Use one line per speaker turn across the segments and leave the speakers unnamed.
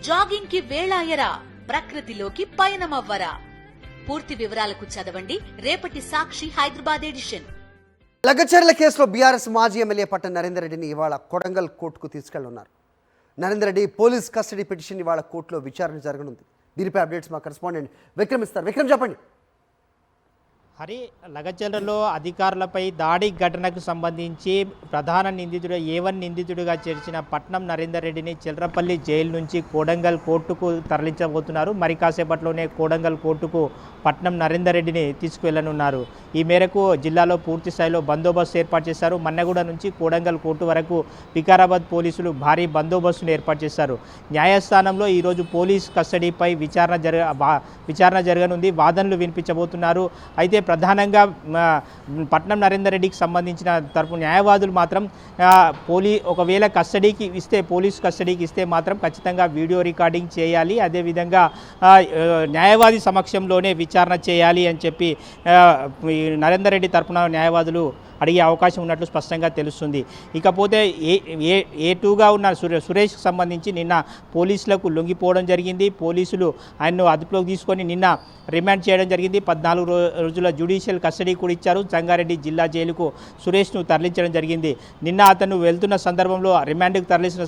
Jogging కి వేళాయరా, ప్రకృతిలోకి పయనమవ్వరా. పూర్తి వివరాలకు చదవండి రేపటి సాక్షి హైదరాబాద్ ఎడిషన్.
లగచర్ల కేసులో బీఆర్ఎస్ మాజీ ఎమ్మెల్యే పట్ట నరేందర్ రెడ్డిని ఇవాళ కొడంగల్ కోర్టుకు తీసుకెళ్లనున్నారు. Narender Reddy police custody petition ఇవాళ కోర్టులో విచారణ జరగనుంది. దీనిపై అప్డేట్స్ మా కరెస్పాండెంట్ విక్రమ్ ఇస్తారు. విక్రమ్, చెప్పండి.
హరి, లగచర్లలో అధికారులపై దాడి ఘటనకు సంబంధించి ప్రధాన నిందితుడు A1 నిందితుడిగా చేర్చిన పట్నం నరేందర్ రెడ్డిని చిల్రపల్లి జైలు నుంచి కోడంగల్ కోర్టుకు తరలించబోతున్నారు. మరి కాసేపట్లోనే కోడంగల్ కోర్టుకు పట్నం నరేందర్ రెడ్డిని తీసుకువెళ్లనున్నారు. ఈ మేరకు జిల్లాలో పూర్తి స్థాయిలో బందోబస్తు ఏర్పాటు చేశారు. మన్నెగూడ నుంచి కోడంగల్ కోర్టు వరకు వికారాబాద్ పోలీసులు భారీ బందోబస్తును ఏర్పాటు చేశారు. న్యాయస్థానంలో ఈరోజు పోలీస్ కస్టడీపై విచారణ జరగనుంది. వాదనలు వినిపించబోతున్నారు. అయితే ప్రధానంగా పట్నం నరేందర్ రెడ్డికి సంబంధించిన తరపు న్యాయవాదులు మాత్రం ఒకవేళ పోలీస్ కస్టడీకి ఇస్తే మాత్రం ఖచ్చితంగా వీడియో రికార్డింగ్ చేయాలి, అదేవిధంగా న్యాయవాది సమక్షంలోనే విచారణ చేయాలి అని చెప్పి నరేందర్ రెడ్డి తరపున న్యాయవాదులు అడిగే అవకాశం ఉన్నట్లు స్పష్టంగా తెలుస్తుంది. ఇకపోతే A2గా ఉన్న సురేష్కి సంబంధించి నిన్న పోలీసులకు లొంగిపోవడం జరిగింది. పోలీసులు ఆయన్ను అదుపులోకి తీసుకొని నిన్న రిమాండ్ చేయడం జరిగింది. 14 రోజుల జ్యుడిషియల్ కస్టడీ కూడా ఇచ్చారు. సంగారెడ్డి జిల్లా జైలుకు సురేష్ను తరలించడం జరిగింది. నిన్న అతను వెళ్తున్న సందర్భంలో, రిమాండ్కి తరలించిన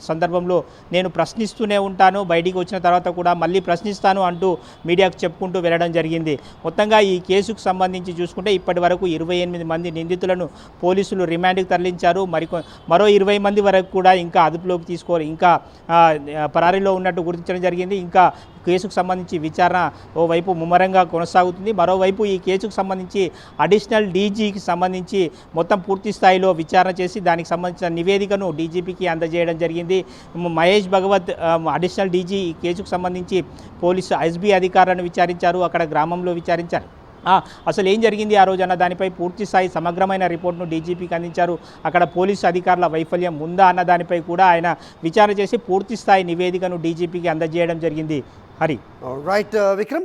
సందర్భంలో నేను ప్రశ్నిస్తూనే ఉంటాను, బయటికి వచ్చిన తర్వాత కూడా మళ్ళీ ప్రశ్నిస్తాను అంటూ మీడియాకు చెప్పుకుంటూ వెళ్ళడం జరిగింది. మొత్తంగా ఈ కేసుకు సంబంధించి చూసుకుంటే ఇప్పటి వరకు 28 మంది నిందితులను పోలీసులు రిమాండ్కి తరలించారు. మరో 20 మంది వరకు కూడా ఇంకా అదుపులోకి తీసుకోవాలి, ఇంకా పరారీలో ఉన్నట్టు గుర్తించడం జరిగింది. ఇంకా కేసుకు సంబంధించి విచారణ ఓవైపు ముమ్మరంగా కొనసాగుతుంది. మరోవైపు ఈ కేసుకు సంబంధించి అడిషనల్ డీజీకి సంబంధించి మొత్తం పూర్తి స్థాయిలో విచారణ చేసి దానికి సంబంధించిన నివేదికను డీజీపీకి అందజేయడం జరిగింది. మహేష్ భగవత్ అడిషనల్ డీజీ ఈ కేసుకు సంబంధించి పోలీసు ఎస్బీ అధికారులను విచారించారు, అక్కడ గ్రామంలో విచారించారు. అసలు ఏం జరిగింది ఆ రోజు అన్న దానిపై పూర్తి స్థాయి సమగ్రమైన రిపోర్ట్ను డీజీపీకి అందించారు. అక్కడ పోలీసు అధికారుల వైఫల్యం ఉందా అన్న దానిపై కూడా ఆయన విచారణ చేసి పూర్తి స్థాయి నివేదికను డీజీపీకి అందజేయడం జరిగింది. హరి,
రైట్ విక్రమ్.